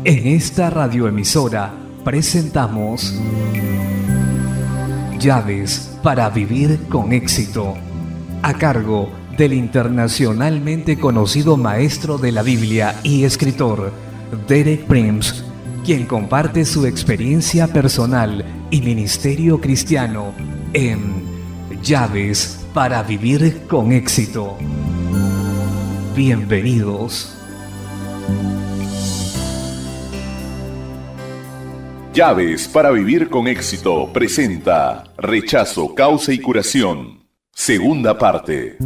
En esta radioemisora presentamos Llaves para vivir con éxito, a cargo del internacionalmente conocido maestro de la Biblia y escritor Derek Prince, quien comparte su experiencia personal y ministerio cristiano en Llaves para vivir con éxito. Bienvenidos. Llaves para vivir con éxito presenta Rechazo, causa y curación. Segunda parte.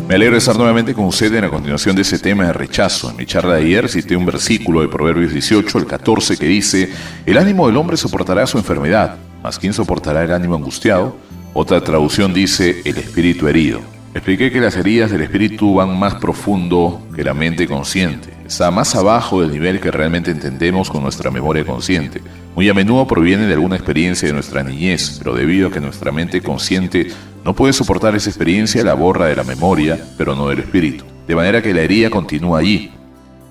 Me alegro de estar nuevamente con usted en la continuación de ese tema de rechazo. En mi charla de ayer cité un versículo de Proverbios 18, el 14, que dice: el ánimo del hombre soportará su enfermedad, mas ¿quién soportará el ánimo angustiado? Otra traducción dice: el espíritu herido. Expliqué que las heridas del espíritu van más profundo que la mente consciente. Está más abajo del nivel que realmente entendemos con nuestra memoria consciente. Muy a menudo proviene de alguna experiencia de nuestra niñez, pero debido a que nuestra mente consciente no puede soportar esa experiencia, la borra de la memoria, pero no del espíritu. De manera que la herida continúa allí,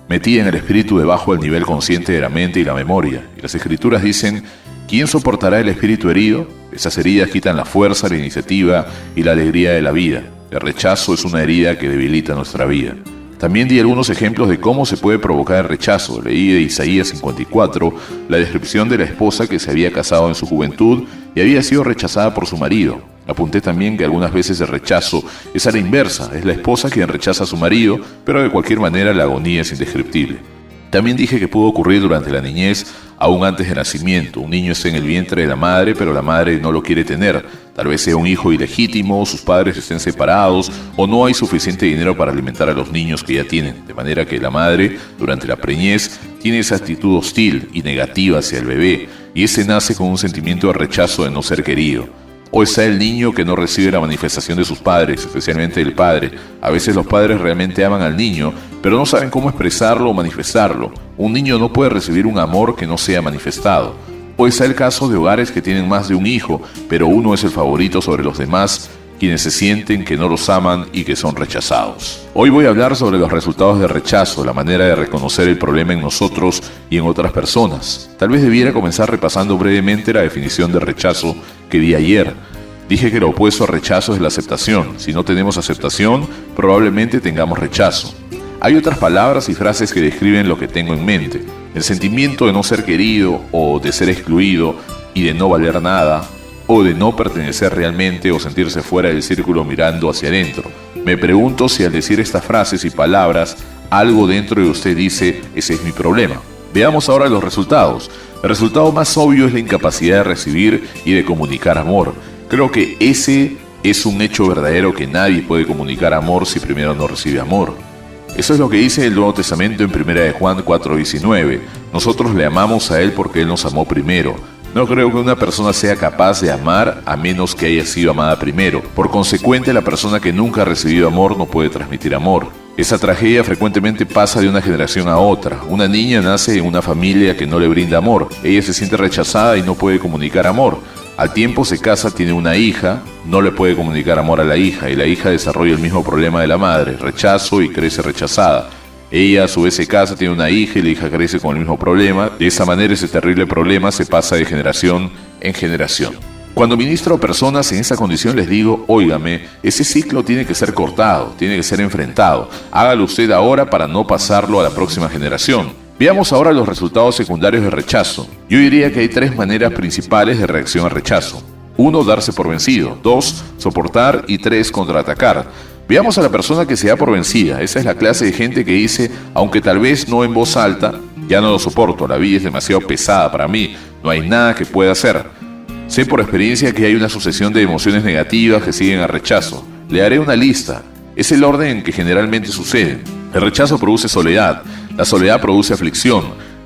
metida en el espíritu debajo del nivel consciente de la mente y la memoria. Y las escrituras dicen: ¿quién soportará el espíritu herido? Esas heridas quitan la fuerza, la iniciativa y la alegría de la vida. El rechazo es una herida que debilita nuestra vida. También di algunos ejemplos de cómo se puede provocar el rechazo. Leí de Isaías 54 la descripción de la esposa que se había casado en su juventud y había sido rechazada por su marido. Apunté también que algunas veces el rechazo es a la inversa, es la esposa quien rechaza a su marido, pero de cualquier manera la agonía es indescriptible. También dije que pudo ocurrir durante la niñez, aún antes del nacimiento. Un niño está en el vientre de la madre, pero la madre no lo quiere tener. Tal vez sea un hijo ilegítimo, sus padres estén separados, o no hay suficiente dinero para alimentar a los niños que ya tienen. De manera que la madre, durante la preñez, tiene esa actitud hostil y negativa hacia el bebé, y ese nace con un sentimiento de rechazo de no ser querido. O está el niño que no recibe la manifestación de sus padres, especialmente del padre. A veces los padres realmente aman al niño, pero no saben cómo expresarlo o manifestarlo. Un niño no puede recibir un amor que no sea manifestado. O está el caso de hogares que tienen más de un hijo, pero uno es el favorito sobre los demás, quienes se sienten que no los aman y que son rechazados. Hoy voy a hablar sobre los resultados del rechazo, la manera de reconocer el problema en nosotros y en otras personas. Tal vez debiera comenzar repasando brevemente la definición de rechazo que di ayer. Dije que lo opuesto a rechazo es la aceptación. Si no tenemos aceptación, probablemente tengamos rechazo. Hay otras palabras y frases que describen lo que tengo en mente. El sentimiento de no ser querido o de ser excluido y de no valer nada, o de no pertenecer realmente o sentirse fuera del círculo mirando hacia adentro. Me pregunto si al decir estas frases y palabras, algo dentro de usted dice: ese es mi problema. Veamos ahora los resultados. El resultado más obvio es la incapacidad de recibir y de comunicar amor. Creo que ese es un hecho verdadero, que nadie puede comunicar amor si primero no recibe amor. Eso es lo que dice el Nuevo Testamento en 1 de Juan 4:19. Nosotros le amamos a Él porque Él nos amó primero. No creo que una persona sea capaz de amar a menos que haya sido amada primero. Por consecuente, la persona que nunca ha recibido amor no puede transmitir amor. Esa tragedia frecuentemente pasa de una generación a otra. Una niña nace en una familia que no le brinda amor. Ella se siente rechazada y no puede comunicar amor. Al tiempo se casa, tiene una hija, no le puede comunicar amor a la hija, y la hija desarrolla el mismo problema de la madre, rechazo, y crece rechazada. Ella a su vez se casa, tiene una hija y la hija crece con el mismo problema. De esa manera ese terrible problema se pasa de generación en generación. Cuando ministro a personas en esta condición les digo: óigame, ese ciclo tiene que ser cortado, tiene que ser enfrentado. Hágalo usted ahora para no pasarlo a la próxima generación. Veamos ahora los resultados secundarios del rechazo. Yo diría que hay 3 maneras principales de reacción al rechazo. 1, darse por vencido. 2, soportar. Y 3, contraatacar. Veamos a la persona que se da por vencida. Esa es la clase de gente que dice, aunque tal vez no en voz alta: ya no lo soporto, la vida es demasiado pesada para mí, no hay nada que pueda hacer. Sé por experiencia que hay una sucesión de emociones negativas que siguen al rechazo. Le haré una lista. Es el orden en que generalmente sucede. El rechazo produce soledad, la soledad produce aflicción,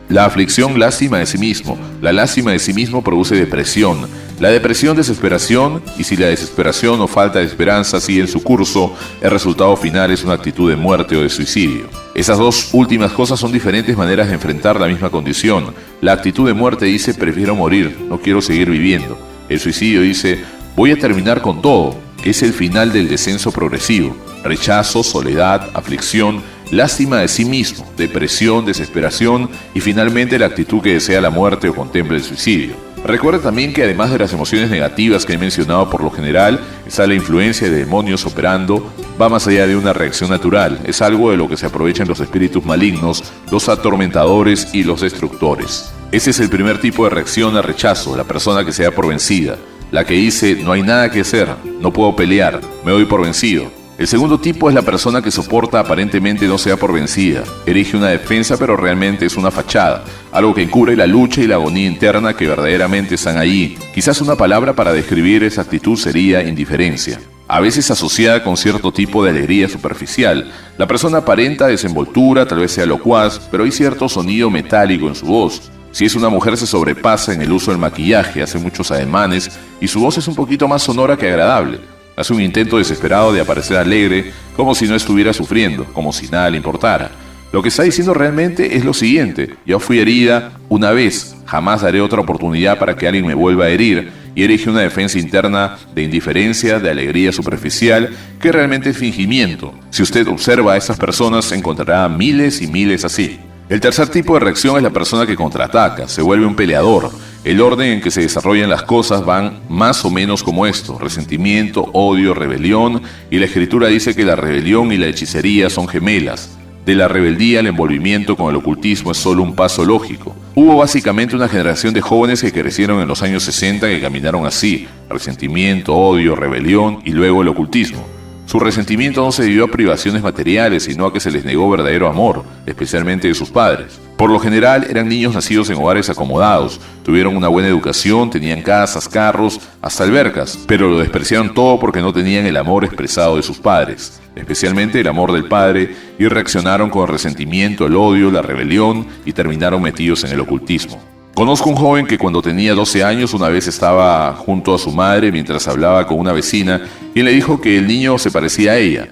la aflicción lástima de sí mismo, la lástima de sí mismo produce depresión, la depresión desesperación, y si la desesperación o falta de esperanza sigue en su curso, el resultado final es una actitud de muerte o de suicidio. Esas dos últimas cosas son diferentes maneras de enfrentar la misma condición. La actitud de muerte dice: prefiero morir, no quiero seguir viviendo. El suicidio dice: voy a terminar con todo, que es el final del descenso progresivo. Rechazo, soledad, aflicción, lástima de sí mismo, depresión, desesperación y finalmente la actitud que desea la muerte o contempla el suicidio. Recuerda también que además de las emociones negativas que he mencionado, por lo general está la influencia de demonios operando, va más allá de una reacción natural, es algo de lo que se aprovechan los espíritus malignos, los atormentadores y los destructores. Ese es el primer tipo de reacción al rechazo, la persona que se da por vencida, la que dice no hay nada que hacer, no puedo pelear, me doy por vencido. El segundo tipo es la persona que soporta aparentemente no se da por vencida, erige una defensa pero realmente es una fachada, algo que encubre la lucha y la agonía interna que verdaderamente están allí. Quizás una palabra para describir esa actitud sería indiferencia, a veces asociada con cierto tipo de alegría superficial. La persona aparenta desenvoltura, tal vez sea locuaz, pero hay cierto sonido metálico en su voz. Si es una mujer se sobrepasa en el uso del maquillaje, hace muchos ademanes y su voz es un poquito más sonora que agradable. Hace un intento desesperado de aparecer alegre, como si no estuviera sufriendo, como si nada le importara. Lo que está diciendo realmente es lo siguiente: yo fui herida una vez, jamás daré otra oportunidad para que alguien me vuelva a herir, y erige una defensa interna de indiferencia, de alegría superficial, que realmente es fingimiento. Si usted observa a estas personas, encontrará miles y miles así. El tercer tipo de reacción es la persona que contraataca, se vuelve un peleador. El orden en que se desarrollan las cosas van más o menos como esto: resentimiento, odio, rebelión, y la escritura dice que la rebelión y la hechicería son gemelas. De la rebeldía al envolvimiento con el ocultismo es solo un paso lógico. Hubo básicamente una generación de jóvenes que crecieron en los años 60 que caminaron así: resentimiento, odio, rebelión y luego el ocultismo. Su resentimiento no se debió a privaciones materiales, sino a que se les negó verdadero amor, especialmente de sus padres. Por lo general eran niños nacidos en hogares acomodados, tuvieron una buena educación, tenían casas, carros, hasta albercas, pero lo despreciaron todo porque no tenían el amor expresado de sus padres, especialmente el amor del padre, y reaccionaron con el resentimiento, el odio, la rebelión y terminaron metidos en el ocultismo. Conozco un joven que cuando tenía 12 años una vez estaba junto a su madre mientras hablaba con una vecina y le dijo que el niño se parecía a ella.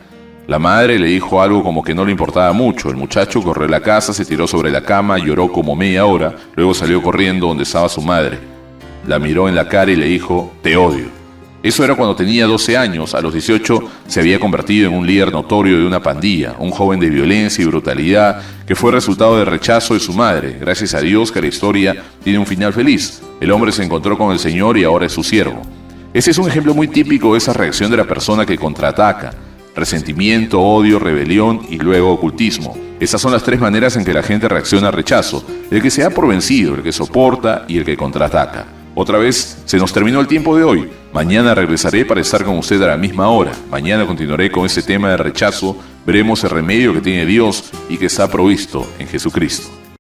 La madre le dijo algo como que no le importaba mucho. El muchacho corrió a la casa, se tiró sobre la cama, lloró como media hora, luego salió corriendo donde estaba su madre. La miró en la cara y le dijo: te odio. Eso era cuando tenía 12 años. A los 18 se había convertido en un líder notorio de una pandilla, un joven de violencia y brutalidad que fue resultado del rechazo de su madre. Gracias a Dios que la historia tiene un final feliz. El hombre se encontró con el Señor y ahora es su siervo. Ese es un ejemplo muy típico de esa reacción de la persona que contraataca: resentimiento, odio, rebelión y luego ocultismo. Esas son las tres maneras en que la gente reacciona al rechazo: el que se da por vencido, el que soporta y el que contraataca. Otra vez, se nos terminó el tiempo de hoy. Mañana regresaré para estar con usted a la misma hora. Mañana continuaré con este tema de rechazo. Veremos el remedio que tiene Dios y que está provisto en Jesucristo.